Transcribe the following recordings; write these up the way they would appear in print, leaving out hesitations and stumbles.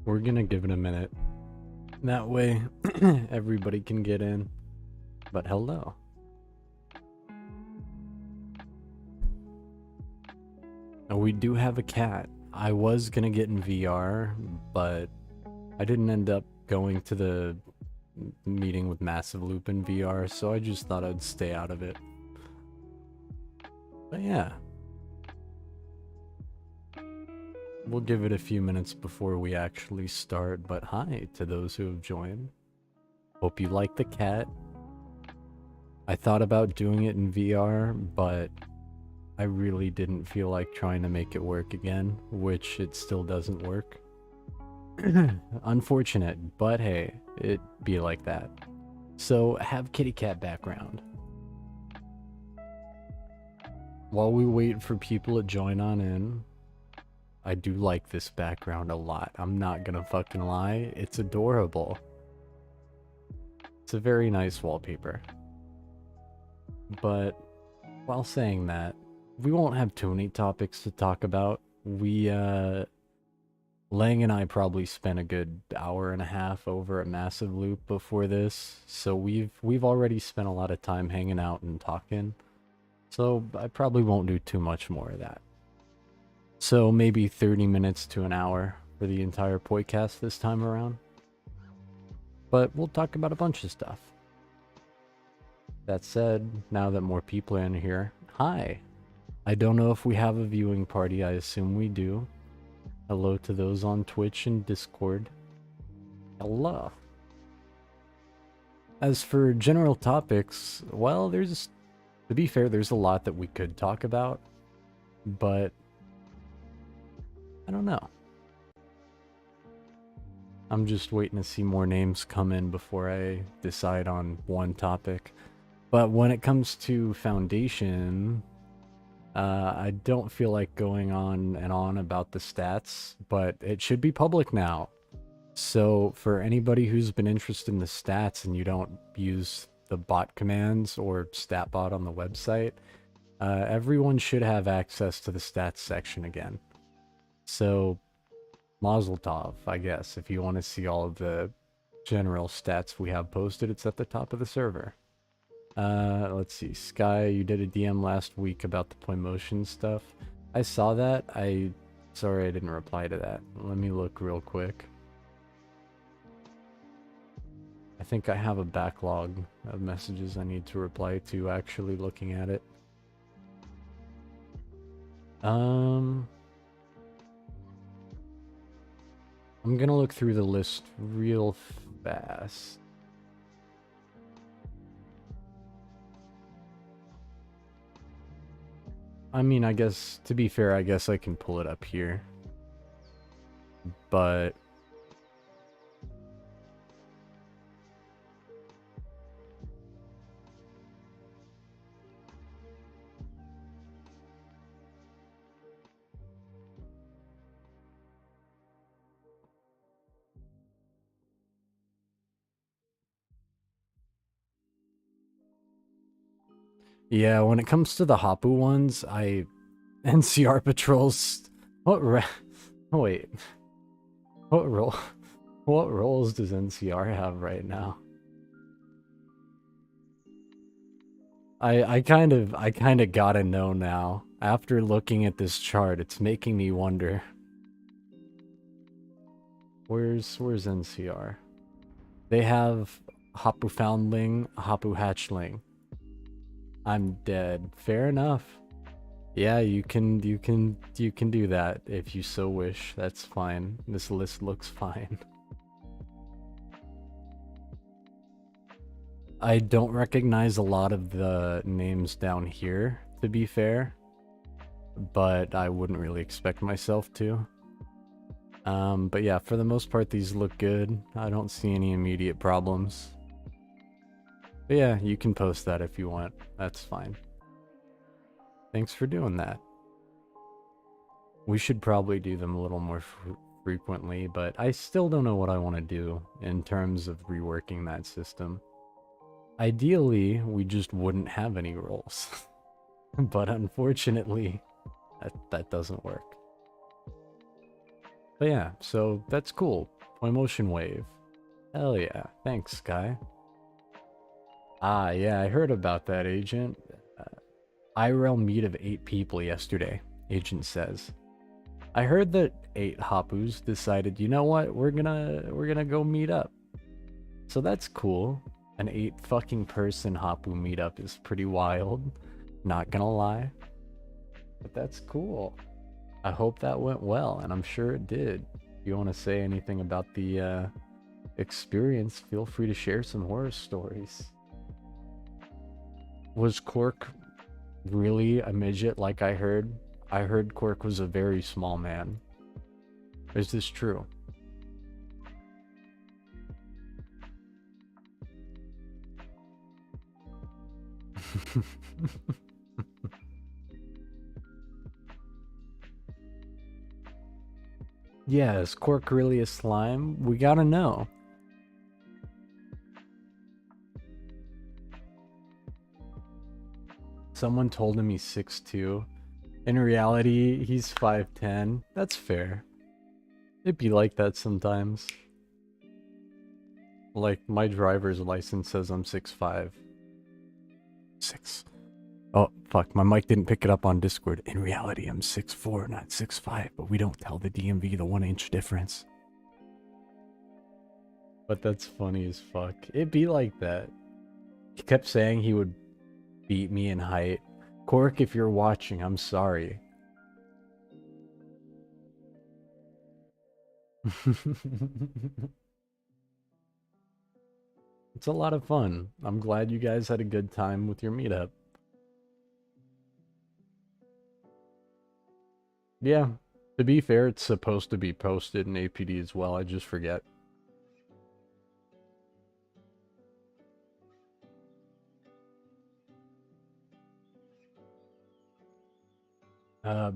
We're gonna give it a minute. That way, everybody can get in. But hello. And we do have a cat. I was gonna get in VR, but I didn't end up going to the meeting with Massive Loop in VR, so I just thought I'd stay out of it. But yeah. We'll give it a few minutes before we actually start, but hi to those who have joined. Hope you like the cat. I thought about doing it in VR, but I really didn't feel like trying to make it work again, which it still doesn't work. Unfortunate, but hey, it be like that. So, have kitty cat background. While we wait for people to join on in, I do like this background a lot. I'm not gonna fucking lie, it's adorable. It's a very nice wallpaper. But while saying that, we won't have too many topics to talk about. Lang and I probably spent a good hour and a half over at Massive Loop before this, so we've already spent a lot of time hanging out and talking. So I probably won't do too much more of that. So maybe 30 minutes to an hour for the entire Poicast this time around. But we'll talk about a bunch of stuff. That said, now that more people are in here, hi! I don't know if we have a viewing party, I assume we do. Hello to those on Twitch and Discord. Hello. As for general topics, well, to be fair, there's a lot that we could talk about, but I don't know. I'm just waiting to see more names come in before I decide on one topic. But when it comes to Foundation, I don't feel like going on and on about the stats, but it should be public now. So for anybody who's been interested in the stats and you don't use the bot commands or StatBot on the website, everyone should have access to the stats section again. So Mazel Tov, I guess, if you want to see all of the general stats we have posted, it's at the top of the server. Let's see, Sky, you did a DM last week about the Poimotion stuff. I saw that. Sorry I didn't reply to that. Let me look real quick. I think I have a backlog of messages I need to reply to actually looking at it. I'm gonna look through the list real fast. I mean, I guess, to be fair, I guess I can pull it up here. But yeah, when it comes to the Hapu ones, NCR patrols. Wait. What roles does NCR have right now? I kind of gotta know now. After looking at this chart, it's making me wonder. Where's NCR? They have Hapu Foundling, Hapu Hatchling. I'm dead. Fair enough. Yeah, you can do that if you so wish. That's fine. This list looks fine. I don't recognize a lot of the names down here, to be fair, but I wouldn't really expect myself to. But yeah, for the most part, these look good. I don't see any immediate problems. But yeah, you can post that if you want. That's fine. Thanks for doing that. We should probably do them a little more frequently, but I still don't know what I want to do in terms of reworking that system. Ideally, we just wouldn't have any roles. But unfortunately, that doesn't work. But yeah, so that's cool. Motion Wave. Hell yeah. Thanks, Sky. Ah, yeah, I heard about that, Agent. IRL meet of 8 people yesterday, Agent says. I heard that 8 Hapus decided, you know what, we're gonna go meet up. So that's cool. An 8 fucking person Hapu meetup is pretty wild. Not gonna lie. But that's cool. I hope that went well, and I'm sure it did. If you want to say anything about the experience, feel free to share some horror stories. Was Cork really a midget like I heard? I heard Cork was a very small man. Is this true? Yeah, is Cork really a slime? We gotta know. Someone told him he's 6'2". In reality, he's 5'10". That's fair. It'd be like that sometimes. Like, my driver's license says I'm 6'5". 6. Oh, fuck, my mic didn't pick it up on Discord. In reality, I'm 6'4", not 6'5", but we don't tell the DMV the 1-inch difference. But that's funny as fuck. It'd be like that. He kept saying he would beat me in height. Cork, if you're watching, I'm sorry. It's a lot of fun. I'm glad you guys had a good time with your meetup. Yeah, to be fair, it's supposed to be posted in APD as well. I just forget.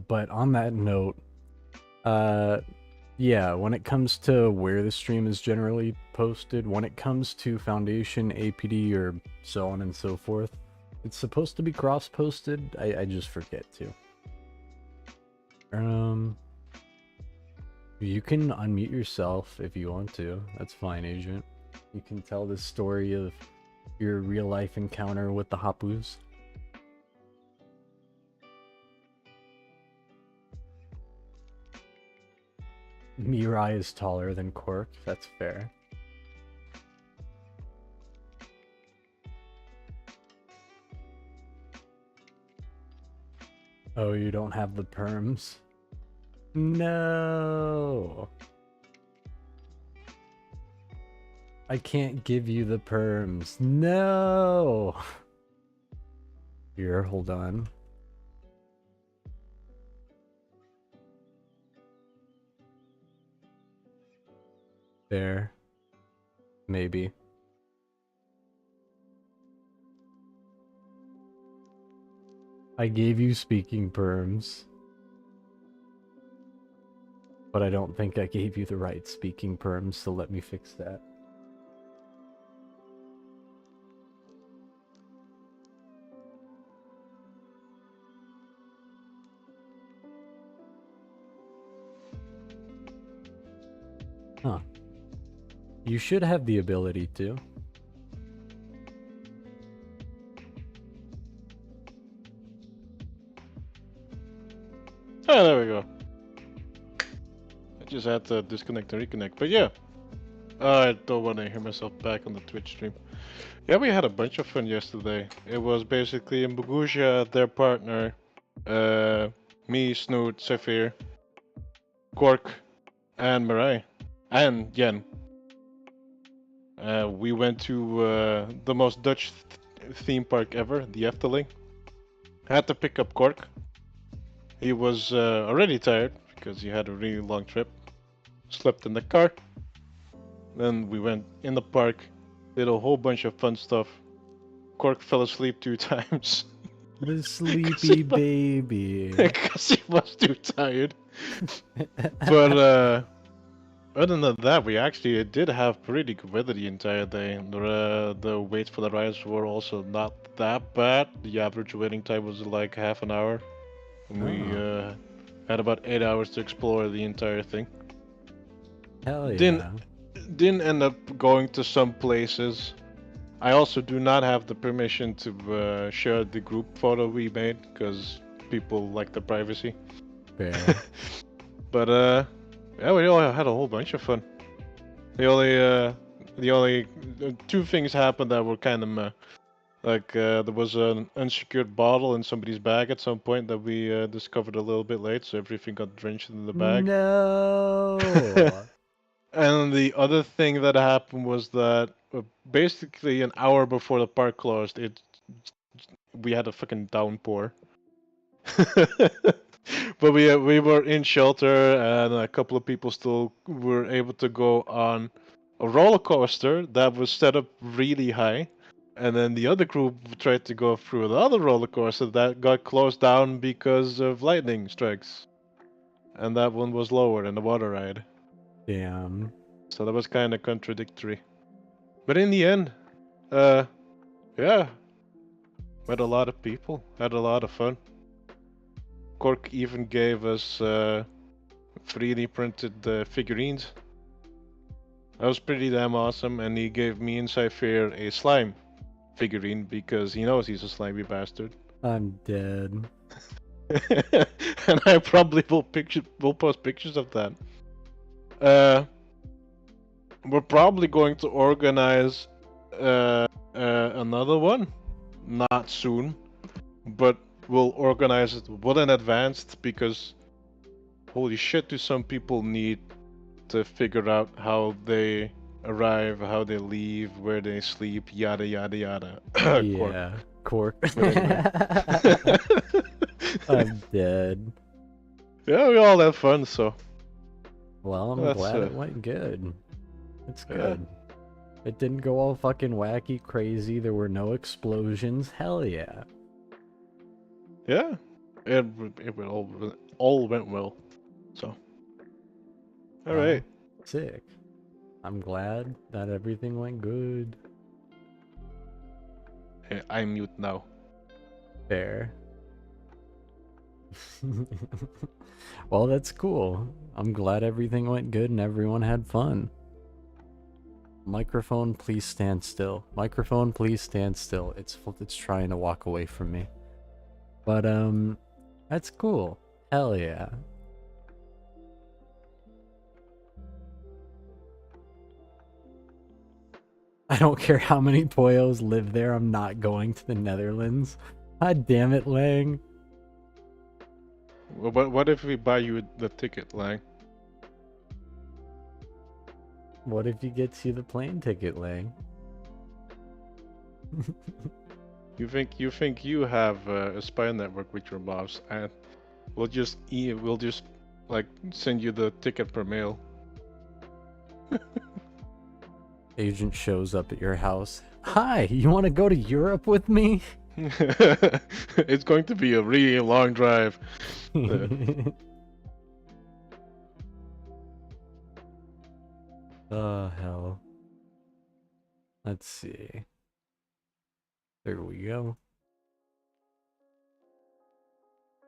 But on that note, yeah, when it comes to where the stream is generally posted, when it comes to Foundation, APD, or so on and so forth, it's supposed to be cross-posted. I just forget to. You can unmute yourself if you want to. That's fine, Agent. You can tell the story of your real-life encounter with the Hapus. Mirai is taller than Cork. That's fair. Oh, you don't have the perms? No. I can't give you the perms. No. Here, hold on. There. Maybe. I gave you speaking perms. But I don't think I gave you the right speaking perms, so let me fix that. Huh. You should have the ability to. Oh, there we go. I just had to disconnect and reconnect, but yeah. I don't want to hear myself back on the Twitch stream. Yeah, we had a bunch of fun yesterday. It was basically Mbuguja, their partner, me, Snoot, Zephyr, Cork, and Mirai, and Yen. We went to the most Dutch theme park ever, the Efteling. I had to pick up Cork. He was already tired because he had a really long trip. Slept in the car. Then we went in the park, did a whole bunch of fun stuff. Cork fell asleep 2 times. The sleepy baby. Because he was too tired. But other than that, we actually did have pretty good weather the entire day. The waits for the rides were also not that bad. The average waiting time was like half an hour. And we had about 8 hours to explore the entire thing. Hell yeah. didn't end up going to some places. I also do not have the permission to share the group photo we made because people like the privacy. Fair. But yeah, we all had a whole bunch of fun. The only two things happened that were kind of meh. Like there was an unsecured bottle in somebody's bag at some point that we discovered a little bit late, so everything got drenched in the bag. No. And the other thing that happened was that basically an hour before the park closed, we had a fucking downpour. But we were in shelter, and a couple of people still were able to go on a roller coaster that was set up really high. And then the other group tried to go through another roller coaster that got closed down because of lightning strikes. And that one was lower than the water ride. Damn. So that was kind of contradictory. But in the end, uh, yeah, met a lot of people, had a lot of fun. Cork even gave us 3D printed figurines. That was pretty damn awesome, and he gave me and Cypher a slime figurine because he knows he's a slimy bastard. I'm dead. And I probably will post pictures of that. We're probably going to organize another one, not soon, but we'll organize it well in advance because holy shit, do some people need to figure out how they arrive, how they leave, where they sleep, yada yada yada. Yeah. Cork. But anyway. I'm dead. Yeah, we all had fun, so Well, I'm That's, glad it went good. It's yeah. good. It didn't go all fucking wacky crazy. There were no explosions. Hell yeah. yeah, it all went well. So, all Well, right. sick. I'm glad that everything went good. I mute now. Fair. Well, that's cool. I'm glad everything went good and everyone had fun. Microphone, please stand still. Microphone, please stand still. It's trying to walk away from me. But that's cool. Hell yeah. I don't care how many Poyos live there. I'm not going to the Netherlands. God damn it, Lang. Well, what if we buy you the ticket, Lang? What if he gets you the plane ticket, Lang? You think you have a spy network with your boss, and we'll just like send you the ticket per mail. Agent shows up at your house. Hi, you want to go to Europe with me? It's going to be a really long drive. Oh, hell. Let's see. There we go.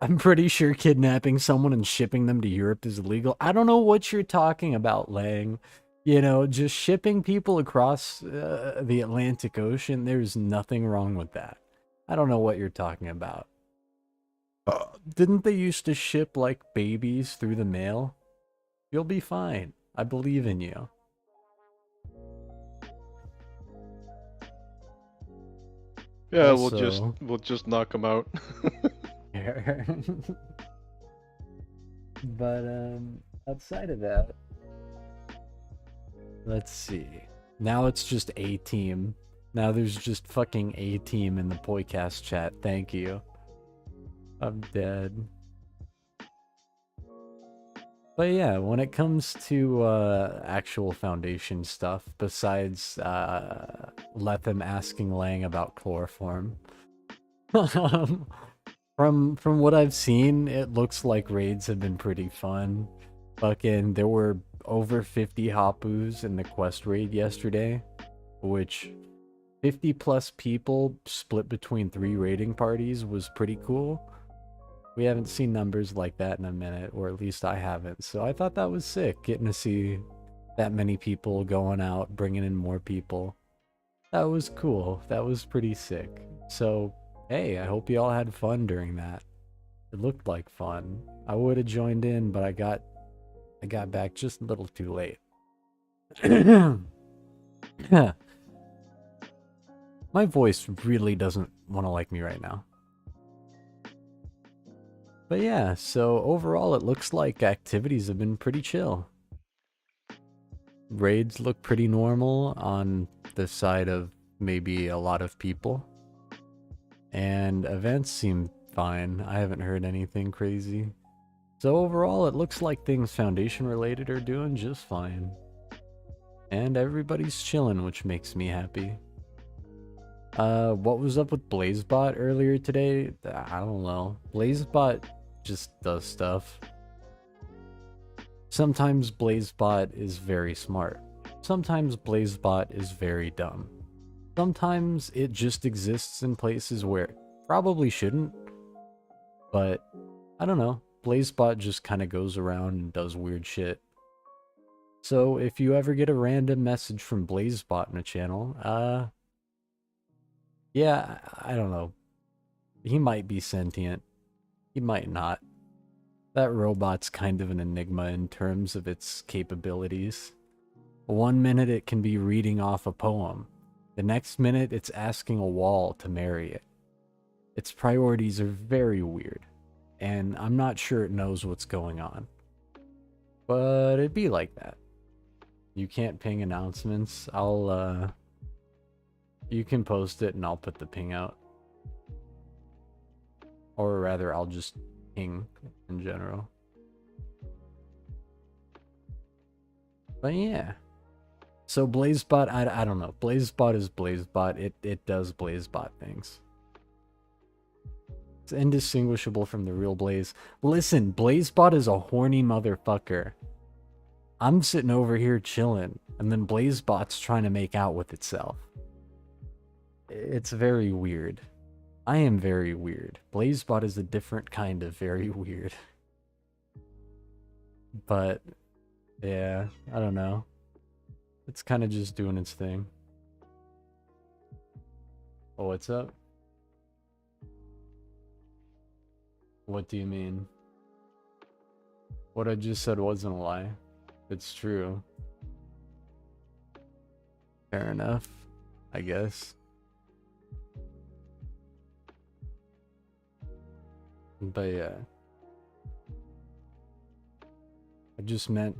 I'm pretty sure kidnapping someone and shipping them to Europe is illegal. I don't know what you're talking about, Lang. You know, just shipping people across the Atlantic Ocean, there's nothing wrong with that. I don't know what you're talking about. Didn't they used to ship, like, babies through the mail? You'll be fine. I believe in you. Yeah, Also, we'll just knock them out. But, outside of that, let's see. Now it's just A team. Now there's just fucking A team in the Poicast chat. Thank you. I'm dead. But yeah, when it comes to actual Foundation stuff, besides Lethem asking Lang about chloroform, from what I've seen, it looks like raids have been pretty fun. Fucking, there were over 50 Hapus in the quest raid yesterday, which 50 plus people split between 3 raiding parties was pretty cool. We haven't seen numbers like that in a minute, or at least I haven't, so I thought that was sick, getting to see that many people going out, bringing in more people. That was cool. That was pretty sick. So, hey, I hope you all had fun during that. It looked like fun. I would have joined in, but I got back just a little too late. My voice really doesn't want to like me right now. But yeah, so overall it looks like activities have been pretty chill. Raids look pretty normal on the side of maybe a lot of people. And events seem fine. I haven't heard anything crazy. So overall it looks like things Foundation related are doing just fine. And everybody's chilling, which makes me happy. What was up with BlazeBot earlier today? I don't know. BlazeBot just does stuff. Sometimes BlazeBot is very smart. Sometimes BlazeBot is very dumb. Sometimes it just exists in places where it probably shouldn't. But, I don't know. BlazeBot just kind of goes around and does weird shit. So, if you ever get a random message from BlazeBot in a channel, yeah, I don't know. He might be sentient. He might not. That robot's kind of an enigma in terms of its capabilities. 1 minute it can be reading off a poem. The next minute it's asking a wall to marry it. Its priorities are very weird, and I'm not sure it knows what's going on. But it'd be like that. You can't ping announcements. You can post it and I'll put the ping out. Or rather, I'll just ping in general. But yeah. So BlazeBot, I don't know. BlazeBot is BlazeBot. It does BlazeBot things. It's indistinguishable from the real Blaze. Listen, BlazeBot is a horny motherfucker. I'm sitting over here chilling, and then BlazeBot's trying to make out with itself. It's very weird. I am very weird. BlazeBot is a different kind of very weird. But, yeah, I don't know. It's kind of just doing its thing. Oh, what's up? What do you mean? What I just said wasn't a lie. It's true. Fair enough, I guess. But yeah. I just meant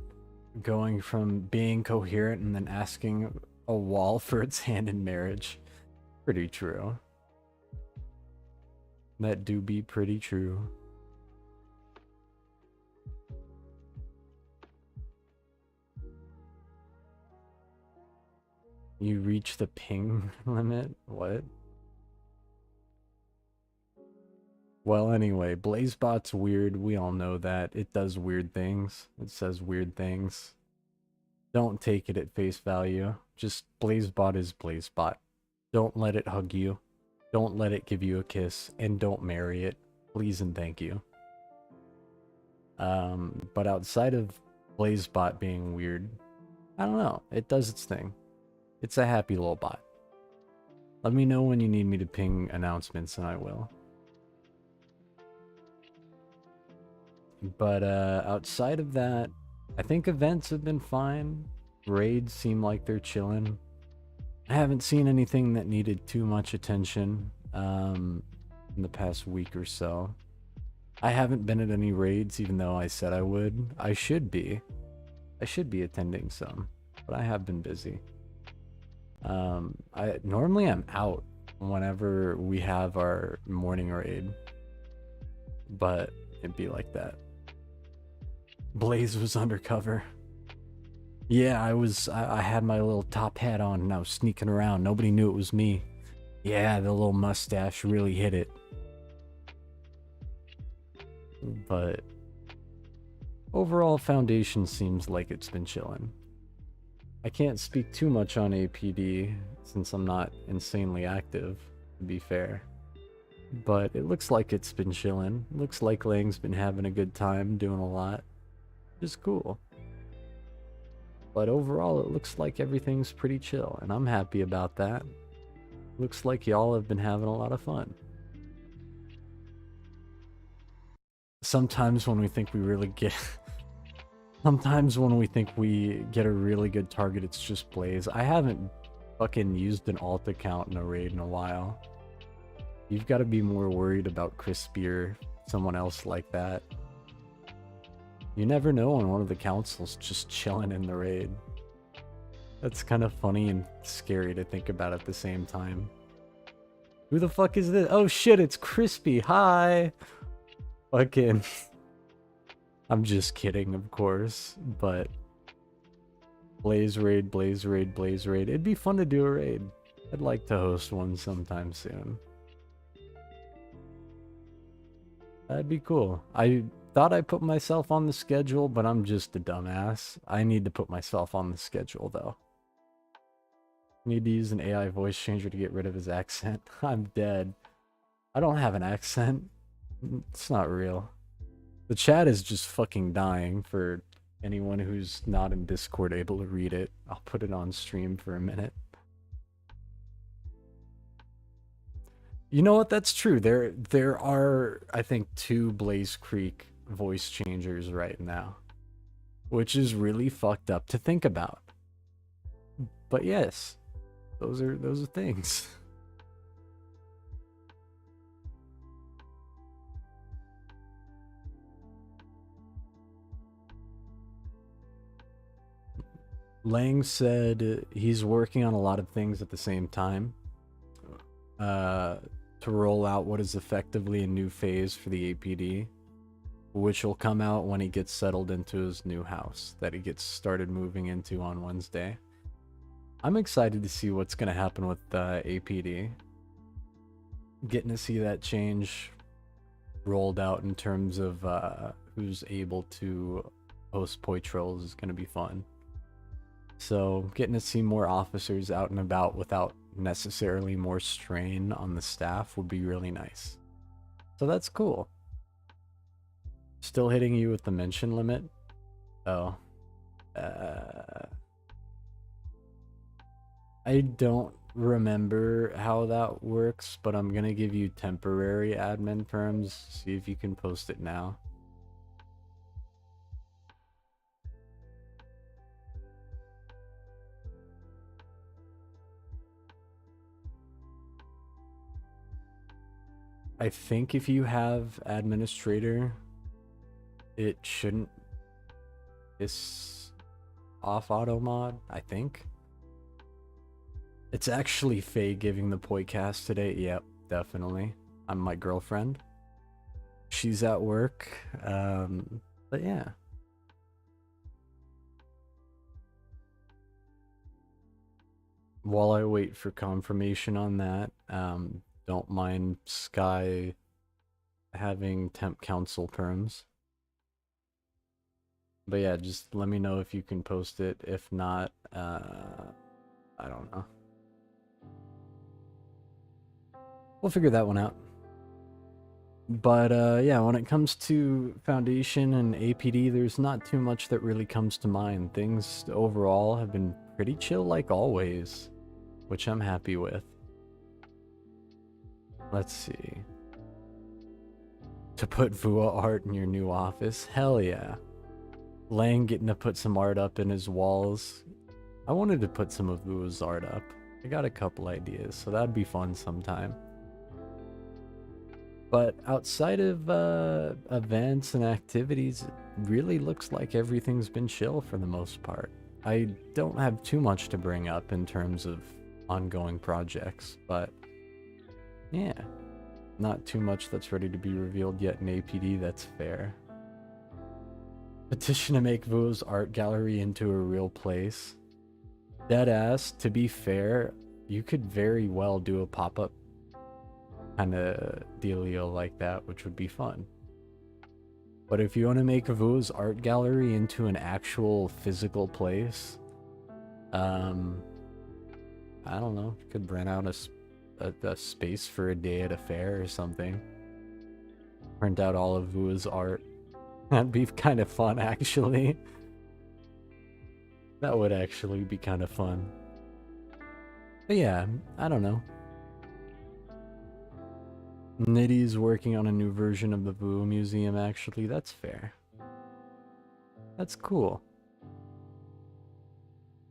going from being coherent and then asking a wall for its hand in marriage. Pretty true. That do be pretty true. You reach the ping limit? What? Well, anyway, BlazeBot's weird. We all know that. It does weird things. It says weird things. Don't take it at face value. Just BlazeBot is BlazeBot. Don't let it hug you. Don't let it give you a kiss. And don't marry it. Please and thank you. But outside of BlazeBot being weird, I don't know. It does its thing. It's a happy little bot. Let me know when you need me to ping announcements and I will. But outside of that, I think events have been fine. Raids seem like they're chilling. I haven't seen anything that needed too much attention in the past week or so. I haven't been at any raids, even though I said I would. I should be. I should be attending some, but I have been busy. Normally I'm out whenever we have our morning raid, but it'd be like that. Blaze was undercover. Yeah, I had my little top hat on and I was sneaking around. Nobody knew it was me. Yeah, the little mustache really hit it. But overall, Foundation seems like it's been chilling. I can't speak too much on APD since I'm not insanely active, to be fair. But it looks like it's been chilling. Looks like Lang's been having a good time, doing a lot. Just cool. But overall, it looks like everything's pretty chill, and I'm happy about that. Looks like y'all have been having a lot of fun. Sometimes when we think we really get... Sometimes when we think we get a really good target, it's just Blaze. I haven't fucking used an alt account in a raid in a while. You've got to be more worried about Crispy or someone else like that. You never know when one of the council's just chilling in the raid. That's kind of funny and scary to think about at the same time. Who the fuck is this? Oh shit, it's Crispy. Hi! Fucking... I'm just kidding, of course, but... Blaze raid, Blaze raid, Blaze raid. It'd be fun to do a raid. I'd like to host one sometime soon. That'd be cool. I thought I put myself on the schedule, but I'm just a dumbass. I need to put myself on the schedule, though. Need to use an AI voice changer to get rid of his accent. I'm dead. I don't have an accent. It's not real. The chat is just fucking dying for anyone who's not in Discord able to read it. I'll put it on stream for a minute. You know what? That's true. There are, I think, 2 Blaze Creek voice changers right now, which is really fucked up to think about. But yes, those are things. Lang said he's working on a lot of things at the same time to roll out what is effectively a new phase for the APD, which will come out when he gets settled into his new house that he gets started moving into on Wednesday. I'm excited to see what's going to happen with APD. Getting to see that change rolled out in terms of who's able to host Poitrolls is going to be fun. So getting to see more officers out and about without necessarily more strain on the staff would be really nice. So that's cool. Still hitting you with the mention limit? Oh. I don't remember how that works, but I'm gonna give you temporary admin terms. See if you can post it now. I think if you have administrator, it shouldn't piss off auto mod, I think. It's actually Faye giving the Poicast today. Yep, definitely. I'm my girlfriend. She's at work. But yeah. While I wait for confirmation on that, don't mind Sky having temp council terms. But yeah, just let me know if you can post it. If not, I don't know. We'll figure that one out. But yeah, when it comes to Foundation and APD, there's not too much that really comes to mind. Things overall have been pretty chill like always, which I'm happy with. Let's see. To put Vua art in your new office? Hell yeah. Lang getting to put some art up in his walls. I wanted to put some of Vua's art up. I got a couple ideas, so that'd be fun sometime. But outside of events and activities, it really looks like everything's been chill for the most part. I don't have too much to bring up in terms of ongoing projects, but yeah, not too much that's ready to be revealed yet in APD, that's fair. Petition to make Vua's art gallery into a real place. Deadass, to be fair, you could very well do a pop-up kind of dealio like that, which would be fun. But if you want to make Vua's art gallery into an actual physical place, I don't know, you could rent out a space for a day at a fair or something. Print out all of Vua's art. That'd be kind of fun, actually. That would actually be kind of fun. But yeah, I don't know. Nitty's working on a new version of the Boo Museum, actually. That's fair. That's cool.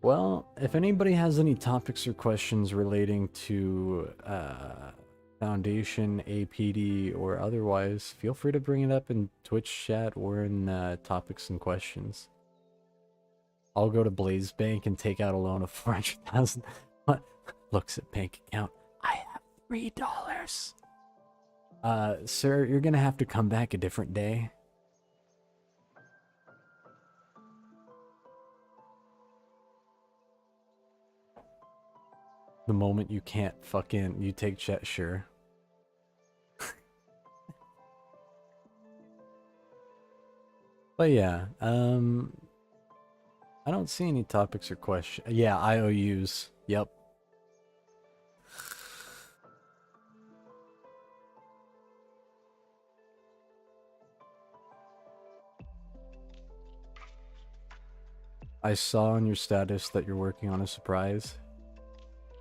Well, if anybody has any topics or questions relating to Foundation, APD, or otherwise, feel free to bring it up in Twitch chat or in topics and questions. I'll go to Blaze Bank and take out a loan of 400,000. What? Looks at bank account. I have $3. Sir, you're gonna have to come back a different day. The moment you can't fucking, you take chat, sure. But yeah, I don't see any topics or questions. Yeah, IOUs. Yep. I saw on your status that you're working on a surprise.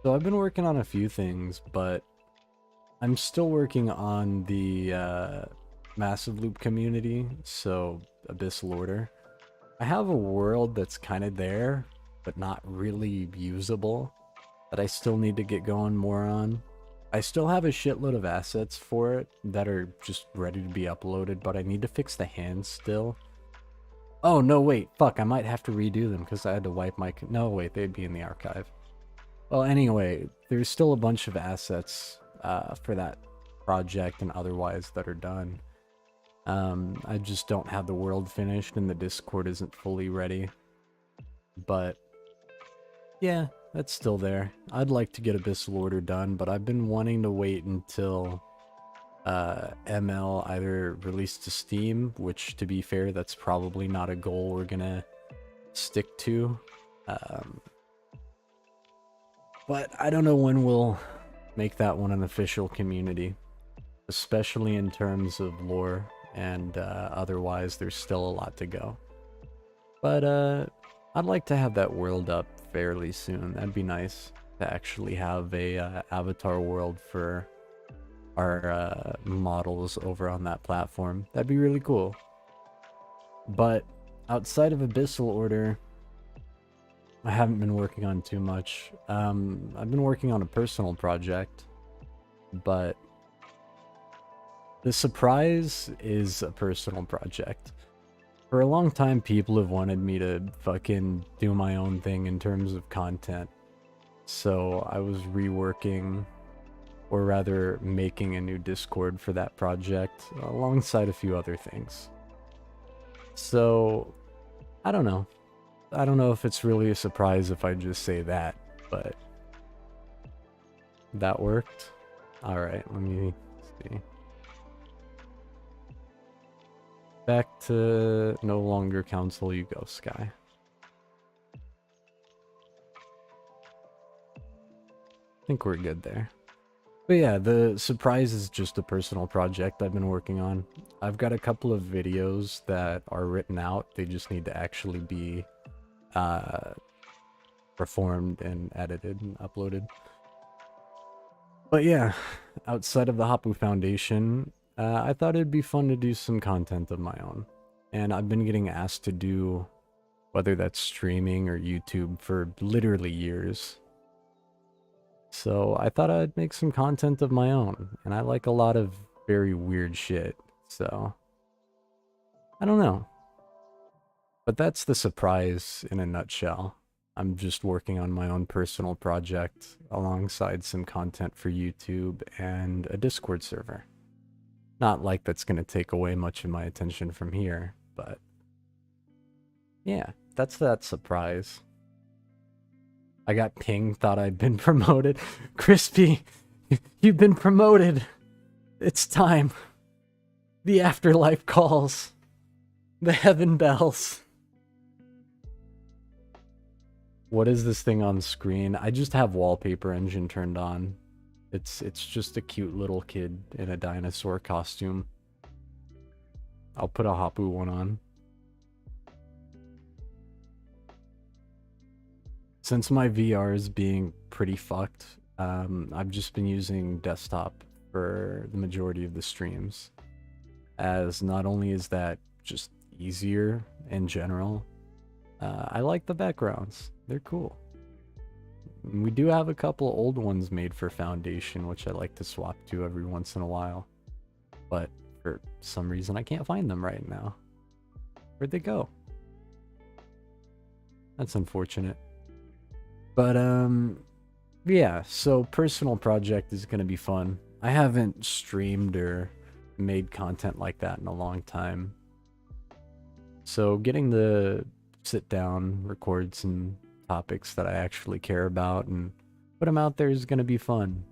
So I've been working on a few things, but I'm still working on the Massive Loop community, so Abyssal Order. I have a world that's kind of there, but not really usable, that I still need to get going more on. I still have a shitload of assets for it that are just ready to be uploaded, but I need to fix the hands still. Oh, no, wait, fuck, I might have to redo them because I had to wipe my... No, wait, they'd be in the archive. Well, anyway, there's still a bunch of assets for that project and otherwise that are done. I just don't have the world finished and the Discord isn't fully ready. But, yeah, that's still there. I'd like to get Abyssal Order done, but I've been wanting to wait until ML either released to Steam, which, to be fair, that's probably not a goal we're gonna stick to. But I don't know when we'll make that one an official community, especially in terms of lore, and otherwise there's still a lot to go. But I'd like to have that world up fairly soon. That'd be nice to actually have a avatar world for our models over on that platform. That'd be really cool. But outside of Abyssal Order, I haven't been working on too much. I've been working on a personal project, but the surprise is a personal project. For a long time, people have wanted me to fucking do my own thing in terms of content. So I was reworking, or rather making a new Discord for that project, alongside a few other things. So, I don't know. I don't know if it's really a surprise if I just say that, but that worked. Alright, let me see. Back to no longer counsel you go, Sky. I think we're good there. But yeah, the surprise is just a personal project I've been working on. I've got a couple of videos that are written out. They just need to actually be performed and edited and uploaded. But yeah, outside of the Hapu Foundation, I thought it'd be fun to do some content of my own. And I've been getting asked to do, whether that's streaming or YouTube, for literally years. So I thought I'd make some content of my own. And I like a lot of very weird shit, so I don't know. But that's the surprise in a nutshell. I'm just working on my own personal project alongside some content for YouTube and a Discord server. Not like that's going to take away much of my attention from here, but yeah, that's that surprise. I got pinged, thought I'd been promoted. Crispy, you've been promoted. It's time. The afterlife calls. The heaven bells. What is this thing on screen? I just have wallpaper engine turned on. It's just a cute little kid in a dinosaur costume. I'll put a Hapu one on. Since my VR is being pretty fucked, I've just been using desktop for the majority of the streams. As not only is that just easier in general, I like the backgrounds. They're cool. We do have a couple old ones made for Foundation, which I like to swap to every once in a while. But for some reason, I can't find them right now. Where'd they go? That's unfortunate. But, yeah, so personal project is going to be fun. I haven't streamed or made content like that in a long time. So getting to sit down, record some topics that I actually care about and put them out there is going to be fun.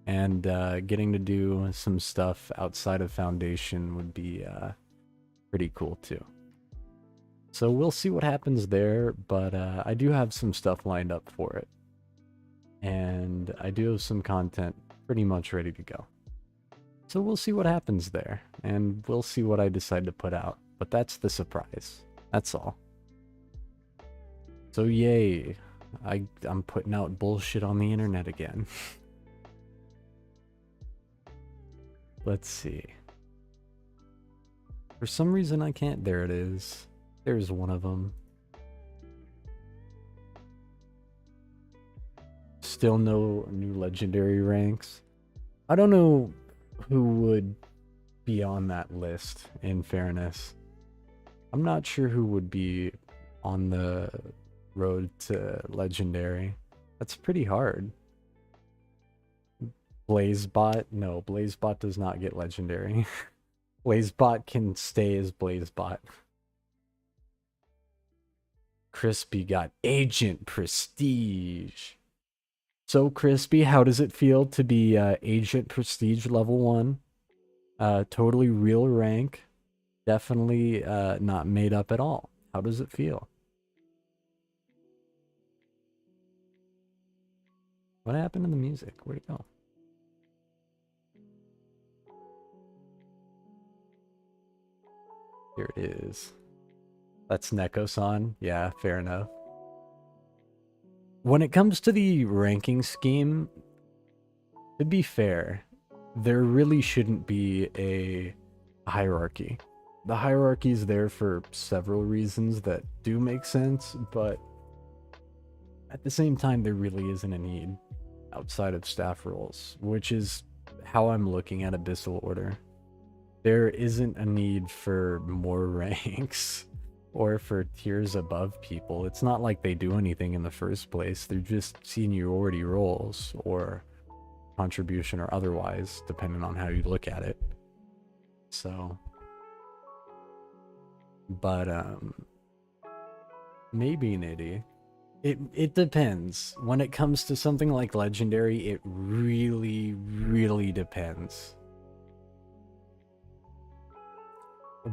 And getting to do some stuff outside of Foundation would be pretty cool too. So we'll see what happens there, but I do have some stuff lined up for it. And I do have some content pretty much ready to go. So we'll see what happens there, and we'll see what I decide to put out. But that's the surprise. That's all. So yay, I'm putting out bullshit on the internet again. Let's see. For some reason I can't. There it is. There's one of them. Still no new legendary ranks. I don't know who would be on that list, in fairness. I'm not sure who would be on the road to legendary. That's pretty hard. Blazebot? No, Blazebot does not get legendary. Blazebot can stay as Blazebot. Crispy got Agent Prestige. So Crispy, how does it feel to be Agent Prestige level 1? Totally real rank. Definitely not made up at all. How does it feel? What happened to the music? Where'd it go? Here it is. That's Neko-san. Yeah, fair enough. When it comes to the ranking scheme, to be fair, there really shouldn't be a hierarchy. The hierarchy is there for several reasons that do make sense, but at the same time, there really isn't a need outside of staff roles, which is how I'm looking at Abyssal Order. There isn't a need for more ranks or for tiers above people. It's not like they do anything in the first place. They're just seniority roles or contribution or otherwise, depending on how you look at it. So, but maybe Nitty. It depends. When it comes to something like legendary, it really depends.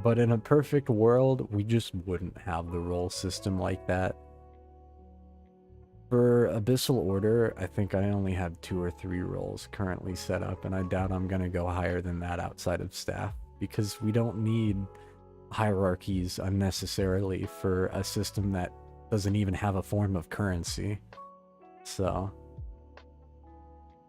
But in a perfect world, we just wouldn't have the role system like that. For Abyssal Order, I think I only have 2 or 3 roles currently set up, and I doubt I'm going to go higher than that outside of staff, because we don't need hierarchies unnecessarily for a system that doesn't even have a form of currency. So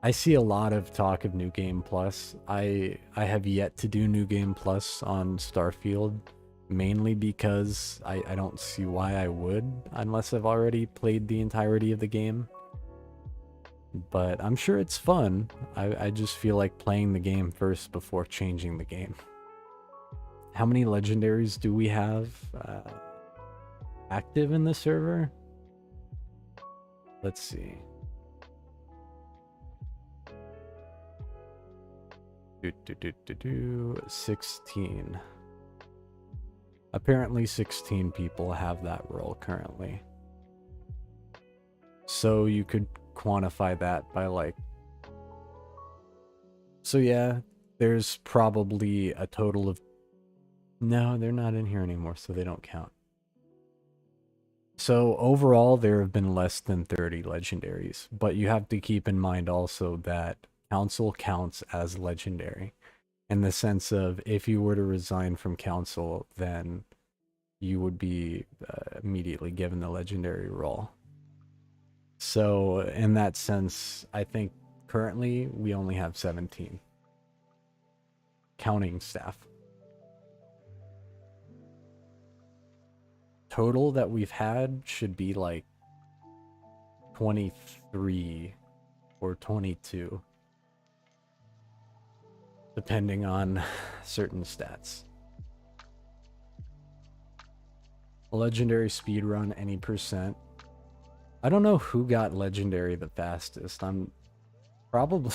I see a lot of talk of New Game Plus. I have yet to do New Game Plus on Starfield, mainly because I don't see why I would, unless I've already played the entirety of the game. But I'm sure it's fun. I just feel like playing the game first before changing the game. How many legendaries do we have active in the server? Let's see. 16. Apparently 16 people have that role currently. So you could quantify that by like... So yeah, there's probably a total of... No, they're not in here anymore, so they don't count. So overall, there have been less than 30 legendaries, but you have to keep in mind also that Council counts as legendary, in the sense of if you were to resign from Council, then you would be immediately given the legendary role. So in that sense, I think currently we only have 17, counting staff. Total that we've had should be like 23 or 22, depending on certain stats. Legendary speedrun any percent. I don't know who got legendary the fastest. I'm probably...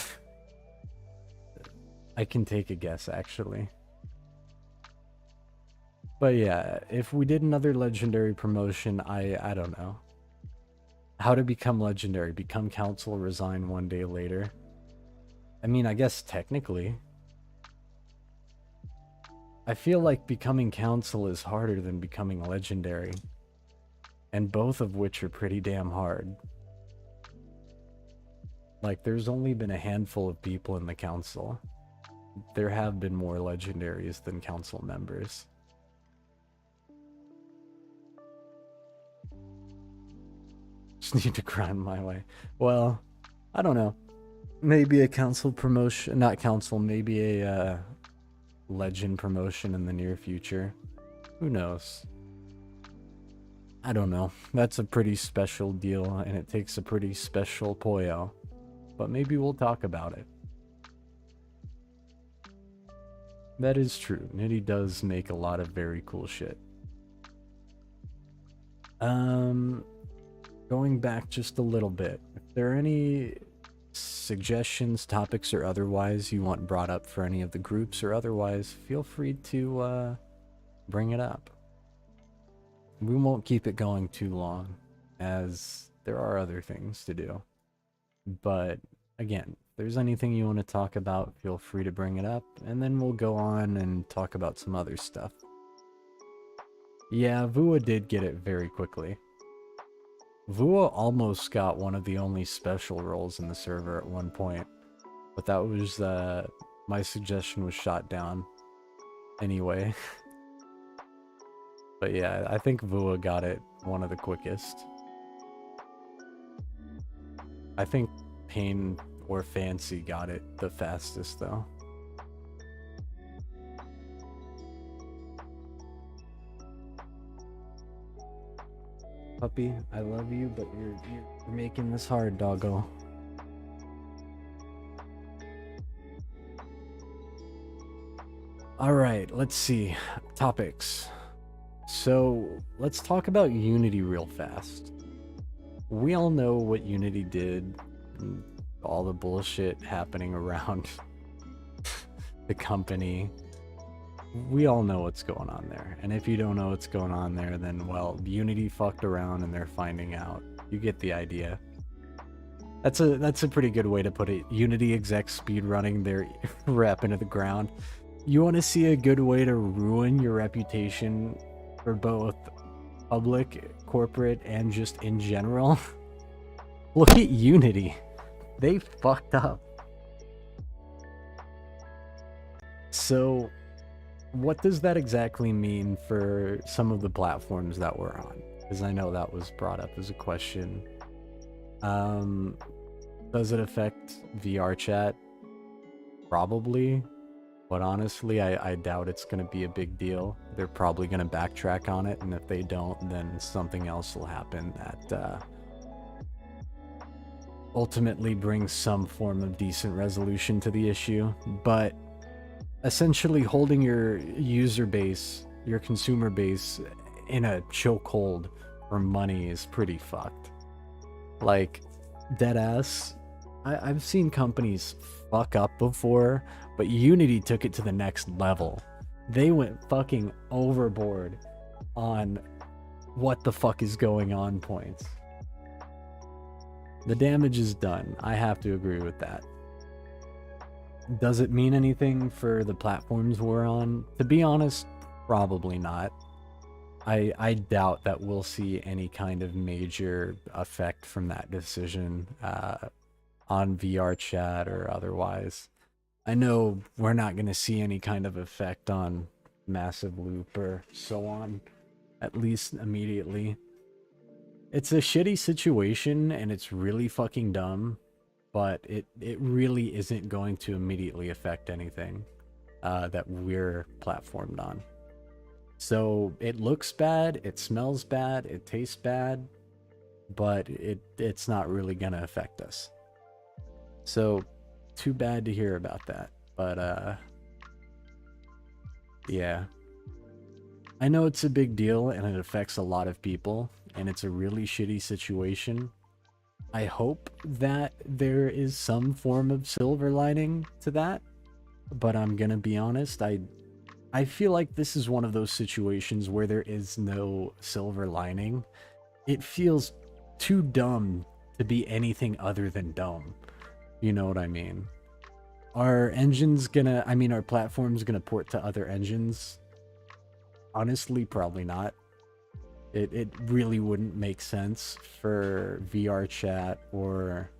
I can take a guess, actually. But yeah, if we did another legendary promotion, I don't know. How to become legendary? Become council, resign one day later. I mean, I guess technically. I feel like becoming council is harder than becoming legendary. And both of which are pretty damn hard. Like, there's only been a handful of people in the council. There have been more legendaries than council members. Just need to grind my way. Well, I don't know. Maybe a council promotion, not council, maybe a legend promotion in the near future. Who knows? I don't know. That's a pretty special deal, and it takes a pretty special Poyo. But maybe we'll talk about it. That is true. Nitty does make a lot of very cool shit. Going back just a little bit, if there are any suggestions, topics, or otherwise you want brought up for any of the groups or otherwise, feel free to bring it up. We won't keep it going too long, as there are other things to do. But again, if there's anything you want to talk about, feel free to bring it up, and then we'll go on and talk about some other stuff. Yeah, Vua did get it very quickly. Vua almost got one of the only special roles in the server at one point, but that was, my suggestion was shot down anyway. But yeah, I think Vua got it one of the quickest. I think Pain or Fancy got it the fastest, though. Puppy, I love you, but you're making this hard, doggo. Alright, let's see. Topics. So, let's talk about Unity real fast. We all know what Unity did, and all the bullshit happening around the company. We all know what's going on there. And if you don't know what's going on there, then, well, Unity fucked around and they're finding out. You get the idea. That's a pretty good way to put it. Unity execs speedrunning their rep into the ground. You want to see a good way to ruin your reputation for both public, corporate, and just in general? Look at Unity. They fucked up. So, what does that exactly mean for some of the platforms that we're on? Because I know that was brought up as a question. Does it affect VR chat? Probably. But honestly, I doubt it's going to be a big deal. They're probably going to backtrack on it, and if they don't, then something else will happen that ultimately brings some form of decent resolution to the issue. But essentially holding your user base, your consumer base, in a chokehold for money is pretty fucked. Like, deadass, I've seen companies fuck up before, but Unity took it to the next level. They went fucking overboard on what the fuck is going on points. The damage is done. I have to agree with that. Does it mean anything for the platforms we're on? To be honest, probably not. I doubt that we'll see any kind of major effect from that decision on VR chat or otherwise. I know we're not going to see any kind of effect on Massive Loop or so on, at least immediately. It's a shitty situation and it's really fucking dumb, but it really isn't going to immediately affect anything that we're platformed on. So it looks bad, it smells bad, it tastes bad, but it's not really gonna affect us. So too bad to hear about that. But yeah. I know it's a big deal and it affects a lot of people and it's a really shitty situation. I hope that there is some form of silver lining to that, but I'm gonna be honest, I feel like this is one of those situations where there is no silver lining. It feels too dumb to be anything other than dumb. You know what I mean? Our platform's gonna port to other engines? Honestly, probably not. It really wouldn't make sense for VR chat or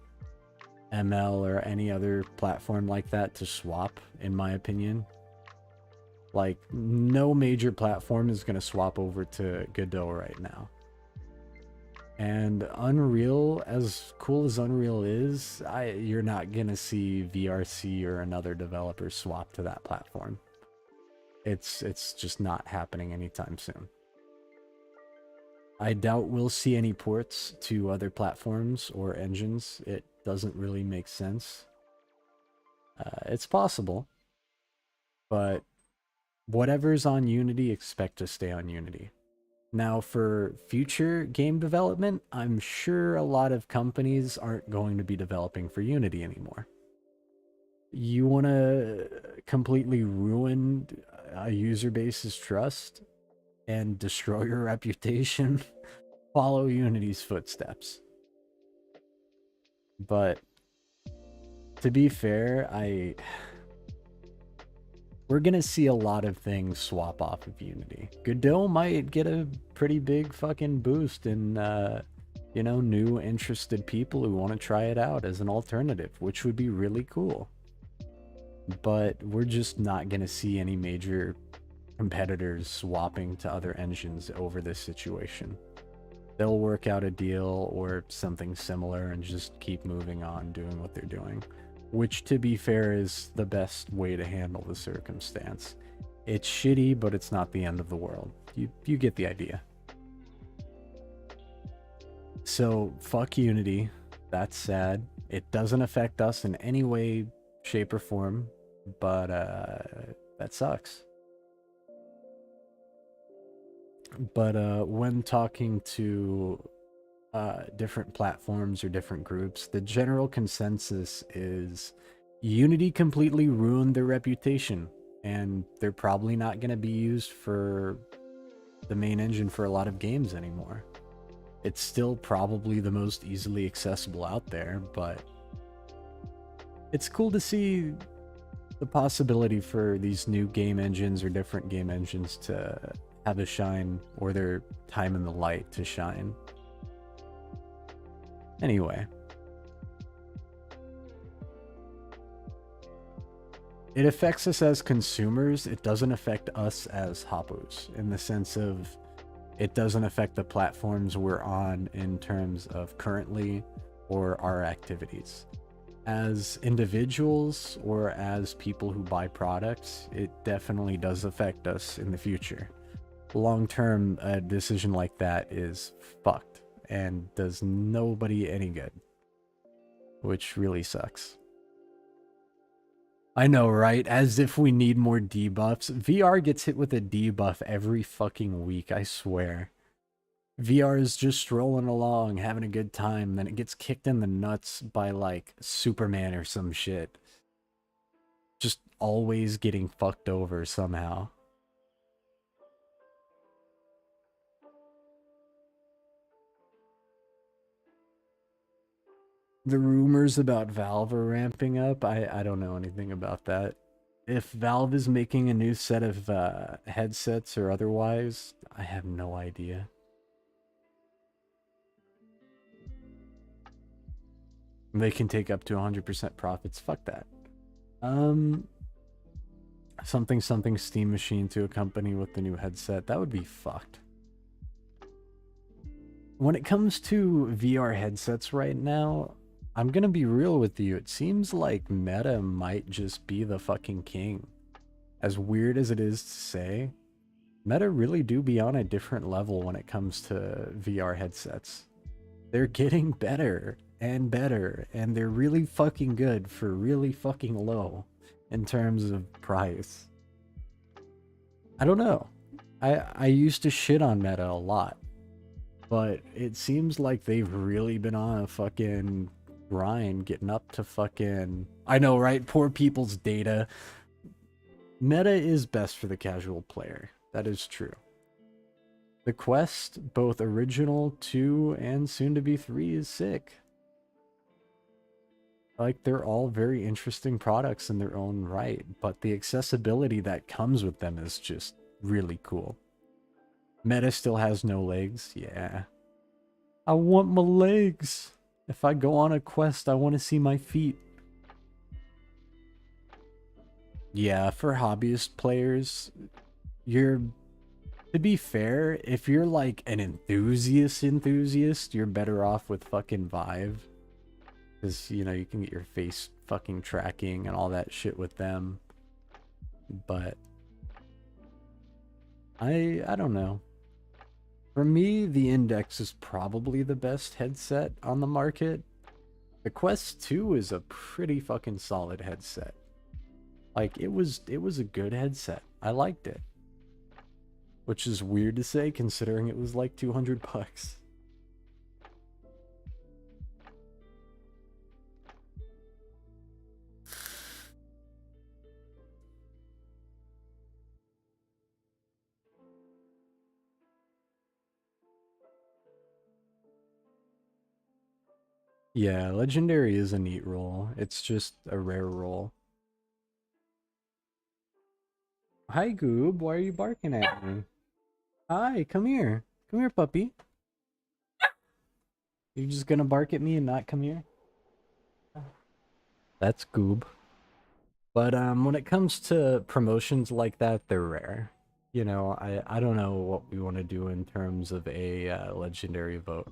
ML or any other platform like that to swap, in my opinion. Like, no major platform is going to swap over to Godot right now. And Unreal, as cool as Unreal is, you're not going to see VRC or another developer swap to that platform. It's just not happening anytime soon. I doubt we'll see any ports to other platforms or engines. It doesn't really make sense. It's possible, but whatever's on Unity, expect to stay on Unity. Now, for future game development, I'm sure a lot of companies aren't going to be developing for Unity anymore. You want to completely ruin a user base's trust and destroy your reputation? Follow Unity's footsteps. But to be fair, we're gonna see a lot of things swap off of Unity. Godot might get a pretty big fucking boost in new interested people who want to try it out as an alternative, which would be really cool. But we're just not gonna see any major competitors swapping to other engines over this situation. They'll work out a deal or something similar and just keep moving on doing what they're doing. Which, to be fair, is the best way to handle the circumstance. It's shitty, but it's not the end of the world. You get the idea. So, fuck Unity. That's sad. It doesn't affect us in any way, shape, or form, but that sucks. But when talking to different platforms or different groups, the general consensus is Unity completely ruined their reputation, and they're probably not going to be used for the main engine for a lot of games anymore. It's still probably the most easily accessible out there, but it's cool to see the possibility for these new game engines or different game engines to have a shine, or their time in the light to shine. Anyway, it affects us as consumers. It doesn't affect us as hapus, in the sense of it doesn't affect the platforms we're on in terms of currently or our activities. As individuals or as people who buy products, it definitely does affect us in the future. Long term, a decision like that is fucked and does nobody any good, which really sucks. I know, right? As if we need more debuffs. VR gets hit with a debuff every fucking week, I swear. VR is just strolling along, having a good time, then it gets kicked in the nuts by, like, Superman or some shit. Just always getting fucked over somehow. The rumors about Valve are ramping up. I don't know anything about that. If Valve is making a new set of headsets or otherwise, I have no idea. They can take up to 100% profits. Fuck that. Something Steam Machine to accompany with the new headset. That would be fucked. when it comes to VR headsets right now, I'm gonna be real with you. It seems like Meta might just be the fucking king. As weird as it is to say, Meta really do be on a different level when it comes to VR headsets. They're getting better and better, and they're really fucking good for really fucking low in terms of price. I don't know. I used to shit on Meta a lot, but it seems like they've really been on a fucking grind getting up to fucking, I know, right? Poor people's data. Meta is best for the casual player. That is true. The Quest, both original 2 and soon to be 3, is sick. Like, they're all very interesting products in their own right, but the accessibility that comes with them is just really cool. Meta still has no legs, yeah. I want my legs. If I go on a quest, I want to see my feet. Yeah, for hobbyist players, to be fair, if you're like an enthusiast, you're better off with fucking Vive. Because, you know, you can get your face fucking tracking and all that shit with them. But I don't know. For me, the Index is probably the best headset on the market. The Quest 2 is a pretty fucking solid headset. Like, it was a good headset. I liked it. Which is weird to say considering it was like 200 bucks. Yeah, Legendary is a neat roll. It's just a rare roll. Hi, Goob. Why are you barking at me? Hi, come here. Come here, puppy. You just gonna bark at me and not come here? That's Goob. But when it comes to promotions like that, they're rare. You know, I don't know what we want to do in terms of a legendary vote.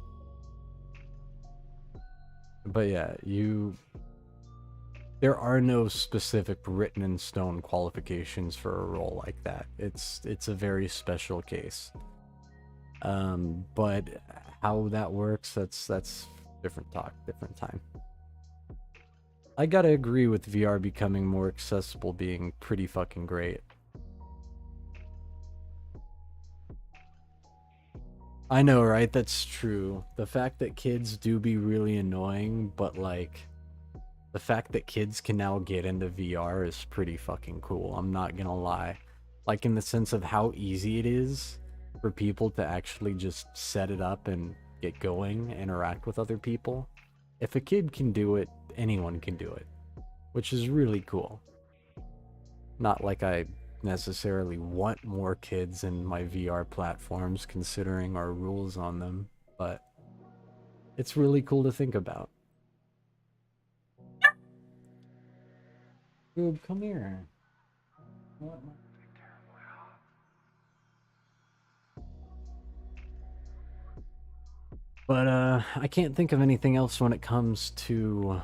But yeah, there are no specific written in stone qualifications for a role like that. It's a very special case. But how that works, that's different talk, different time. I gotta agree with VR becoming more accessible being pretty fucking great. I know, right? That's true. The fact that kids do be really annoying, but like, the fact that kids can now get into VR is pretty fucking cool. I'm not gonna lie. Like, in the sense of how easy it is for people to actually just set it up and get going, interact with other people. If a kid can do it, anyone can do it, which is really cool. Not like I necessarily want more kids in my VR platforms considering our rules on them, but it's really cool to think about. Oob, come here. But I can't think of anything else when it comes to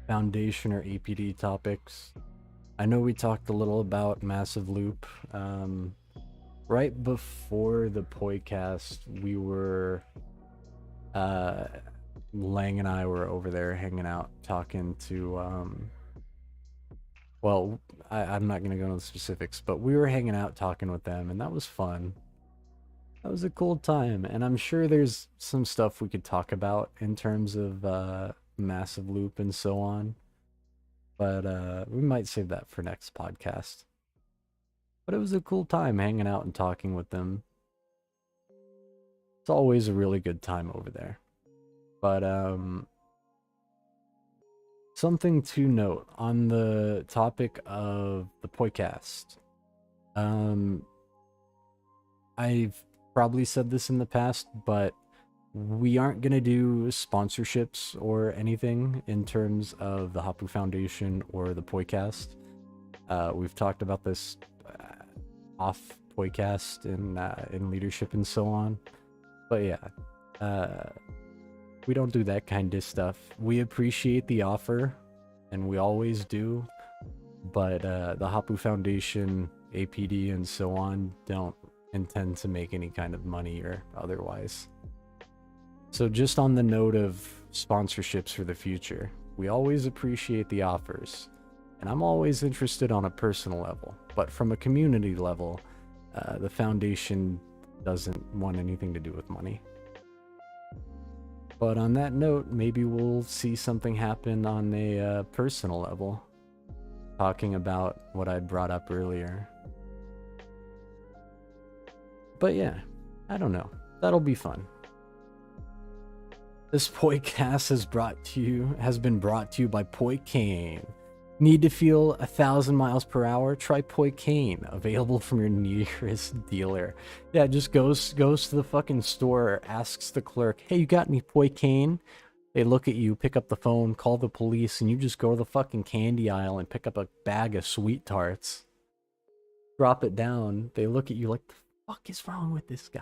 foundation or APD topics. I know we talked a little about Massive Loop. Right before the Poicast, we were Lang and I were over there hanging out, talking to well, I'm not gonna go into the specifics, but we were hanging out talking with them, and that was fun. That was a cool time, and I'm sure there's some stuff we could talk about in terms of Massive Loop and so on, but we might save that for next podcast. But it was a cool time hanging out and talking with them. It's always a really good time over there. But something to note on the topic of the Poicast. I've probably said this in the past, but we aren't going to do sponsorships or anything in terms of the Hapu Foundation or the Poicast. We've talked about this off Poicast in leadership and so on. But yeah, we don't do that kind of stuff. We appreciate the offer, and we always do. But the Hapu Foundation, APD, and so on don't intend to make any kind of money or otherwise. So just on the note of sponsorships for the future, we always appreciate the offers. And I'm always interested on a personal level. But from a community level, the foundation doesn't want anything to do with money. But on that note, maybe we'll see something happen on a personal level. Talking about what I brought up earlier. But yeah, I don't know. That'll be fun. This Poicast has been brought to you by Poicane. Need to feel 1,000 miles per hour? Try Poicane, available from your nearest dealer. Yeah, just goes to the fucking store, asks the clerk, hey, you got any Poicane? They look at you, pick up the phone, call the police, and you just go to the fucking candy aisle and pick up a bag of sweet tarts. Drop it down. They look at you like, the fuck is wrong with this guy?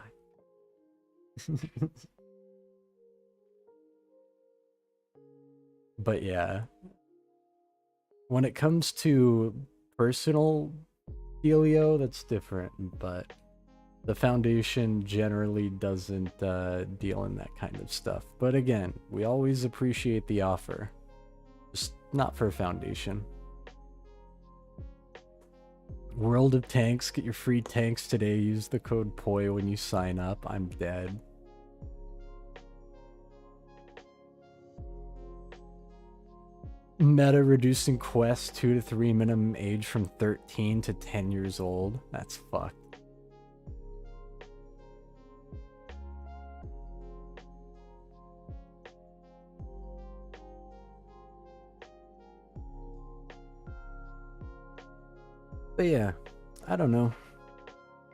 But yeah. When it comes to personal dealio, that's different, but the foundation generally doesn't deal in that kind of stuff. But again, we always appreciate the offer. Just not for foundation. World of Tanks, get your free tanks today. Use the code POI when you sign up. I'm dead. Meta reducing Quest 2 to 3 minimum age from 13 to 10 years old. That's fucked. But yeah, I don't know.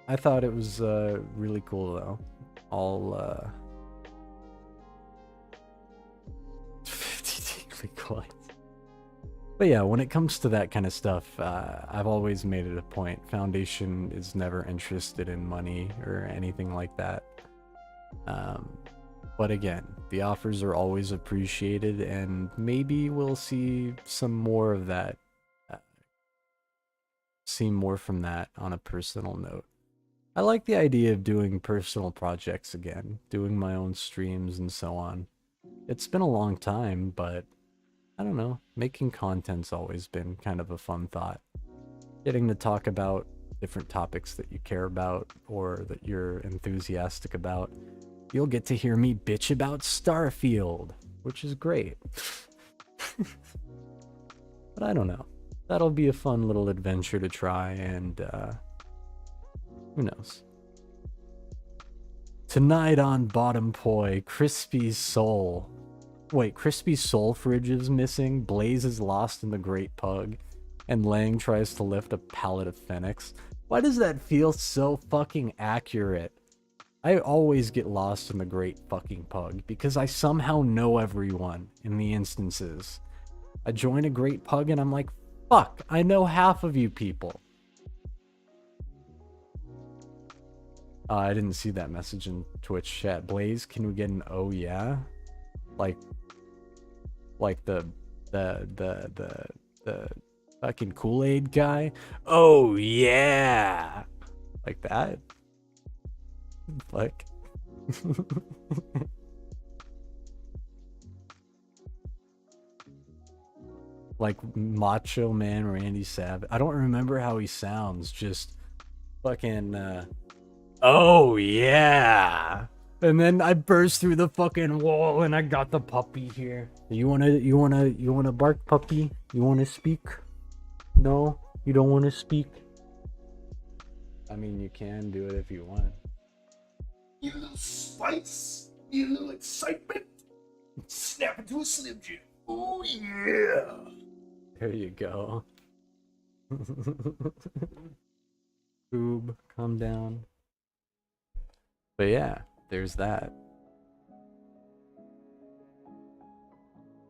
I thought it was really cool though. All 50 tinkly coins. But yeah, when it comes to that kind of stuff, I've always made it a point. Foundation is never interested in money or anything like that. But again, the offers are always appreciated, and maybe we'll see some more of that. See more from that on a personal note. I like the idea of doing personal projects again, doing my own streams and so on. It's been a long time, but I don't know, making content's always been kind of a fun thought. Getting to talk about different topics that you care about or that you're enthusiastic about. You'll get to hear me bitch about Starfield, which is great. But I don't know. That'll be a fun little adventure to try, and who knows. Tonight on Bottom Poi, Crispy's Soul. Wait, Crispy's Soul fridge is missing, Blaze is lost in the Great Pug, and Lang tries to lift a pallet of Phoenix. Why does that feel so fucking accurate? I always get lost in the Great fucking Pug, because I somehow know everyone in the instances. I join a Great Pug and I'm like, fuck, I know half of you people. I didn't see that message in Twitch chat. Blaze, can we get an oh yeah? Like the fucking Kool-Aid guy? Oh yeah! Like that? Fuck. Like Macho Man Randy Savage. I don't remember how he sounds, just fucking oh yeah. And then I burst through the fucking wall and I got the puppy here. You wanna bark, puppy? You wanna speak? No? You don't wanna speak? I mean, you can do it if you want. You little spice, you little excitement, snap into a Slim Jim. Oh yeah. There you go. Boob, calm down. But yeah, there's that.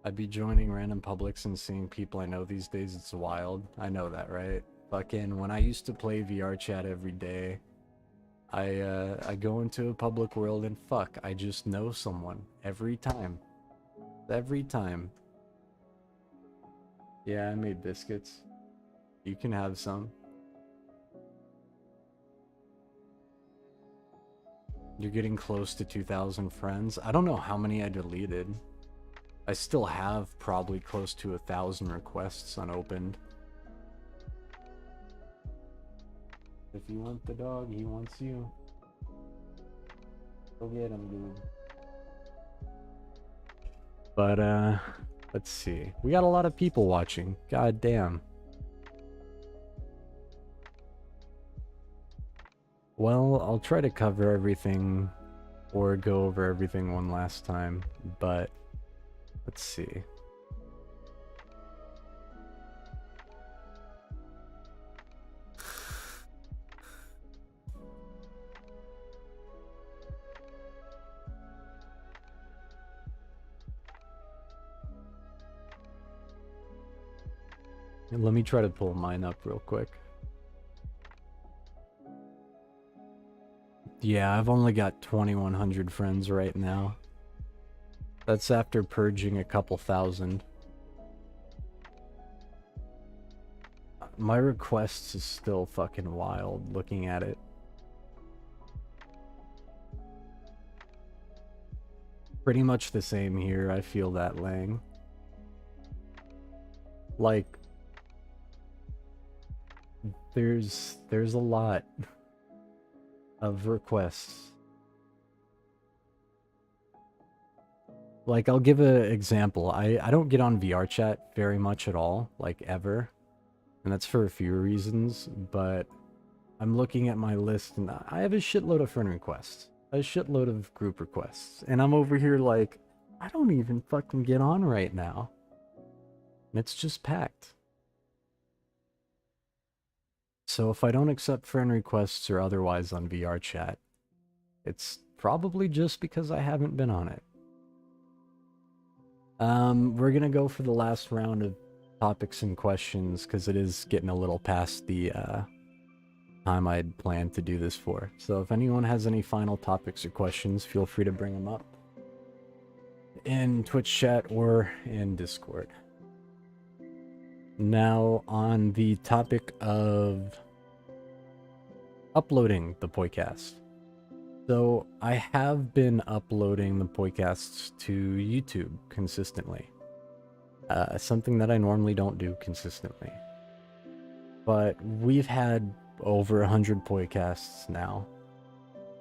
I'd be joining random publics and seeing people I know these days. It's wild. I know that, right? Fucking when I used to play VR chat every day, I go into a public world and fuck, I just know someone every time. Every time. Yeah, I made biscuits. You can have some. You're getting close to 2,000 friends. I don't know how many I deleted. I still have probably close to 1,000 requests unopened. If you want the dog, he wants you. Go get him, dude. But, let's see. We got a lot of people watching. God damn. Well, I'll try to cover everything or go over everything one last time, but let's see. Let me try to pull mine up real quick. Yeah, I've only got 2,100 friends right now. That's after purging a couple thousand. My requests is still fucking wild looking at it. Pretty much the same here, I feel that, Lang. Like, there's a lot of requests. Like, I'll give an example. I don't get on VR chat very much at all, like ever. And that's for a few reasons, but I'm looking at my list and I have a shitload of friend requests. A shitload of group requests. And I'm over here like, I don't even fucking get on right now. And it's just packed. So if I don't accept friend requests or otherwise on VR chat, it's probably just because I haven't been on it. We're gonna go for the last round of topics and questions because it is getting a little past the time I'd planned to do this for. So if anyone has any final topics or questions, feel free to bring them up in Twitch chat or in Discord. Now, on the topic of uploading the Poicast. So, I have been uploading the Poicasts to YouTube consistently. Something that I normally don't do consistently. But we've had over 100 Poicasts now.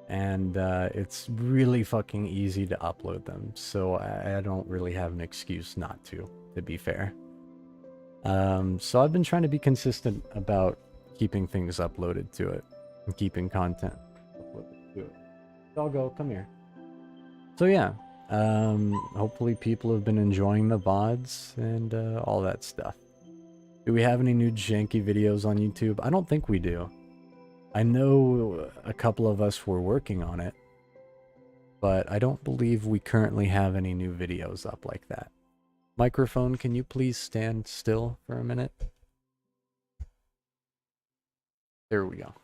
And it's really fucking easy to upload them. So, I don't really have an excuse not to be fair. So I've been trying to be consistent about keeping things uploaded to it and keeping content uploaded to it. Doggo, come here. So yeah, hopefully people have been enjoying the VODs and all that stuff. Do we have any new janky videos on YouTube? I don't think we do. I know a couple of us were working on it, but I don't believe we currently have any new videos up like that. Microphone, can you please stand still for a minute? There we go.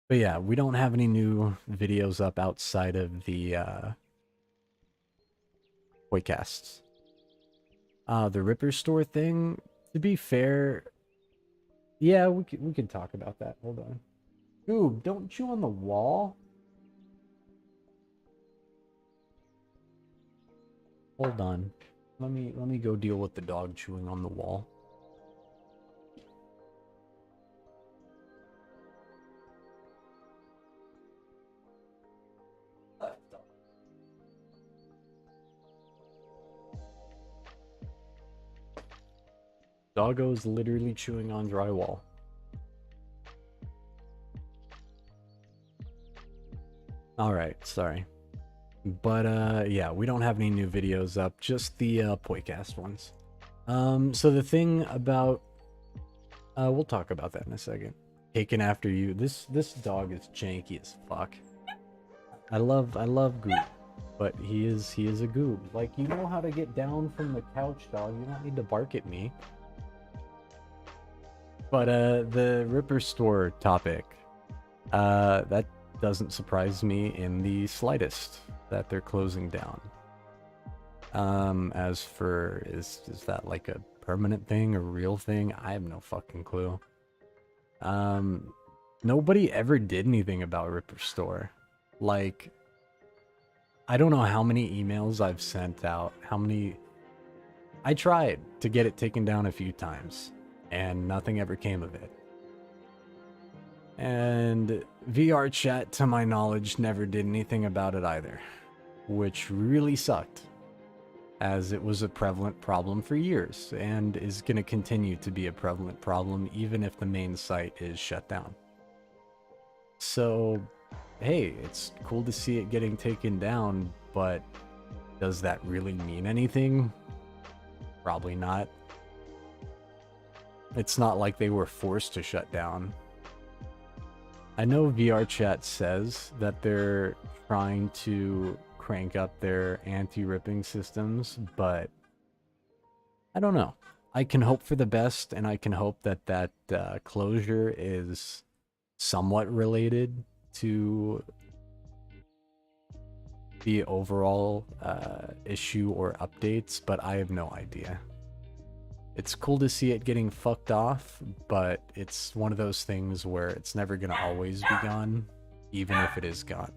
But yeah, we don't have any new videos up outside of the Poicasts. The Ripper Store thing, to be fair, yeah, we could talk about that. Hold on. Ooh, don't chew on the wall. Hold on. Let me go deal with the dog chewing on the wall. Doggo's literally chewing on drywall. Alright, sorry. But, yeah, we don't have any new videos up, just the, Poicast ones. So the thing about... we'll talk about that in a second. Taken after you. This dog is janky as fuck. I love Goop, but he is a goob. Like, you know how to get down from the couch, dog. You don't need to bark at me. But, the Ripper Store topic. That doesn't surprise me in the slightest that they're closing down. As for, is that like a permanent thing, a real thing? I have no fucking clue. Nobody ever did anything about Ripper Store. Like, I don't know how many emails I've sent out, I tried to get it taken down a few times, and nothing ever came of it. And VR chat, to my knowledge, never did anything about it either, which really sucked, as it was a prevalent problem for years, and is going to continue to be a prevalent problem even if the main site is shut down. So, hey, it's cool to see it getting taken down, but does that really mean anything? Probably not. It's not like they were forced to shut down. I know VR Chat says that they're trying to crank up their anti-ripping systems, but I don't know. I can hope for the best, and I can hope that that closure is somewhat related to the overall issue or updates, but I have no idea. It's cool to see it getting fucked off, but it's one of those things where it's never gonna always be gone, even if it is gone.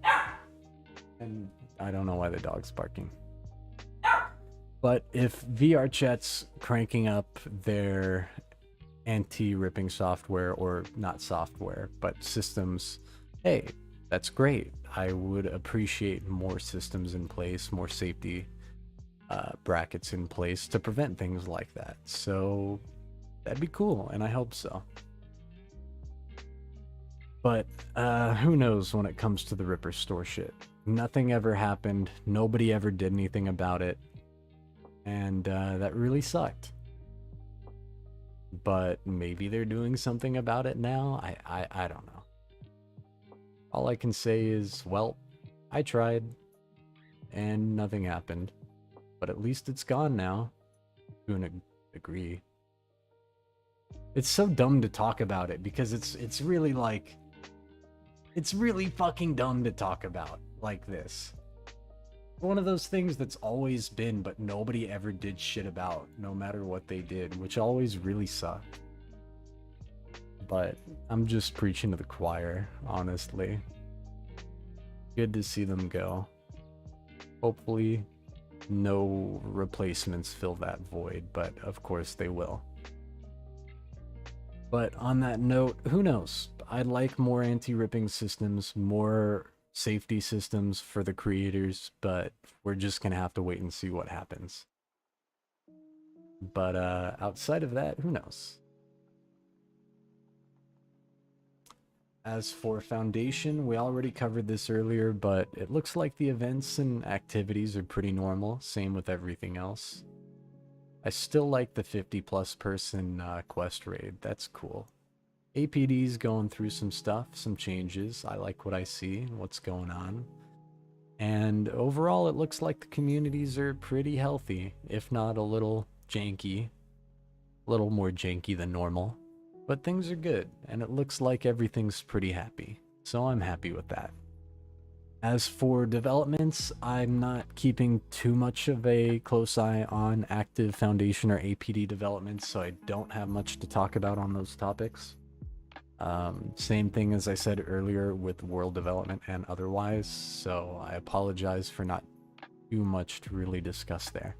And I don't know why the dog's barking. But if VR Chat's cranking up their anti-ripping software, or not software, but systems, hey, that's great. I would appreciate more systems in place, more safety brackets in place to prevent things like that. So that'd be cool, and I hope so. But who knows when it comes to the Ripper Store shit. Nothing ever happened. Nobody ever did anything about it. And that really sucked. But maybe they're doing something about it now. I don't know. All I can say is, well, I tried, and nothing happened. But at least it's gone now. To an degree. It's so dumb to talk about it, because it's really like... It's really fucking dumb to talk about like this. One of those things that's always been, but nobody ever did shit about, no matter what they did, which always really sucked. But I'm just preaching to the choir, honestly. Good to see them go. Hopefully, no replacements fill that void, but of course they will. But on that note, who knows? I'd like more anti-ripping systems, more safety systems for the creators, but we're just gonna have to wait and see what happens. But outside of that, who knows? As for Foundation, we already covered this earlier, but it looks like the events and activities are pretty normal, same with everything else. I still like the 50+ person quest raid, that's cool. APD's going through some stuff, some changes. I like what I see, what's going on. And overall, it looks like the communities are pretty healthy, if not a little janky. A little more janky than normal. But things are good, and it looks like everything's pretty happy. So I'm happy with that. As for developments, I'm not keeping too much of a close eye on active Foundation or APD developments, so I don't have much to talk about on those topics. Same thing as I said earlier with world development and otherwise, so I apologize for not too much to really discuss there.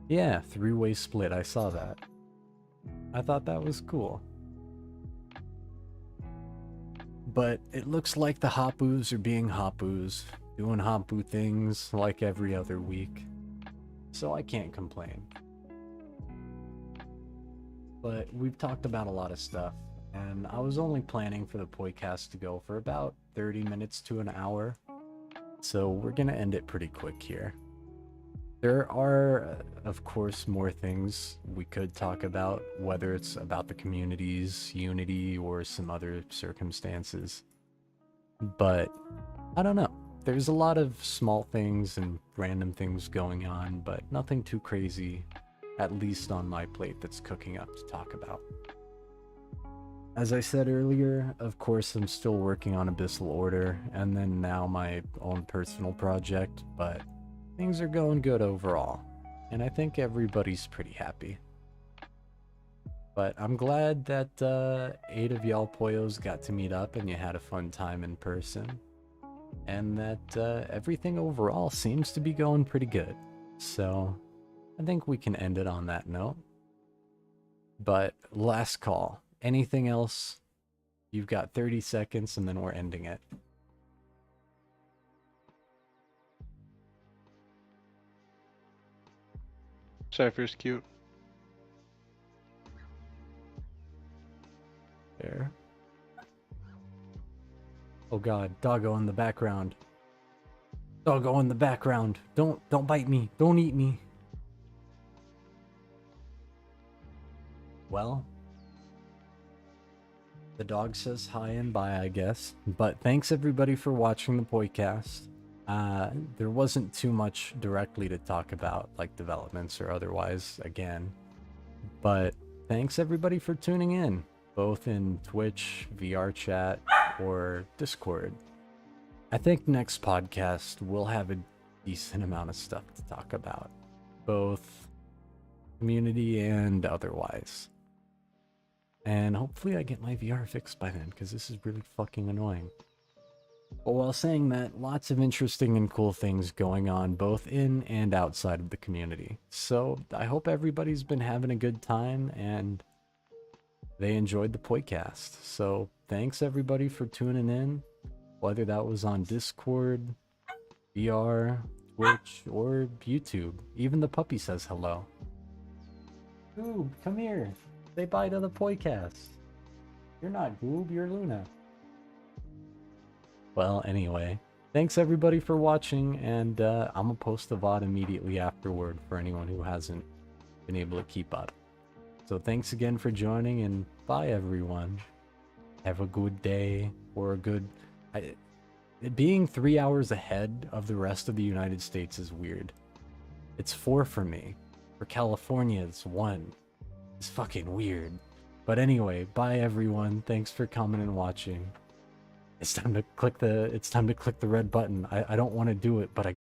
Yeah, three-way split, I saw that. I thought that was cool. But it looks like the Hapus are being Hapus, doing Hapu things like every other week. So I can't complain. But we've talked about a lot of stuff, and I was only planning for the Poicast to go for about 30 minutes to an hour. So we're gonna end it pretty quick here. There are, of course, more things we could talk about, whether it's about the community's unity or some other circumstances. But, I don't know. There's a lot of small things and random things going on, but nothing too crazy, at least on my plate, that's cooking up to talk about. As I said earlier, of course, I'm still working on Abyssal Order, and then now my own personal project, but things are going good overall, and I think everybody's pretty happy. But I'm glad that 8 of y'all Poyos got to meet up and you had a fun time in person, and that everything overall seems to be going pretty good. So I think we can end it on that note. But last call. Anything else? You've got 30 seconds and then we're ending it. Cypher's cute. There. Oh god, doggo in the background. Doggo in the background. Don't bite me. Don't eat me. Well, the dog says hi and bye, I guess. But thanks everybody for watching the Poicast. There wasn't too much directly to talk about, like developments or otherwise, again. But thanks everybody for tuning in, both in Twitch, VR chat, or Discord. I think next podcast we'll have a decent amount of stuff to talk about, both community and otherwise. And hopefully I get my VR fixed by then, because this is really fucking annoying. But while saying that, lots of interesting and cool things going on both in and outside of the community. So I hope everybody's been having a good time and they enjoyed the Poicast. So thanks everybody for tuning in, whether that was on Discord, VR, Twitch, or YouTube. Even the puppy says hello. Goob, come here. Say bye to the Poicast. You're not Goob, you're Luna. Well, anyway, thanks everybody for watching, and I'm gonna post the VOD immediately afterward for anyone who hasn't been able to keep up. So thanks again for joining, and bye everyone. Have a good day, or a good... being 3 hours ahead of the rest of the United States is weird. It's 4 for me. For California, it's 1. It's fucking weird. But anyway, bye everyone. Thanks for coming and watching. It's time to click the red button. I don't want to do it, but I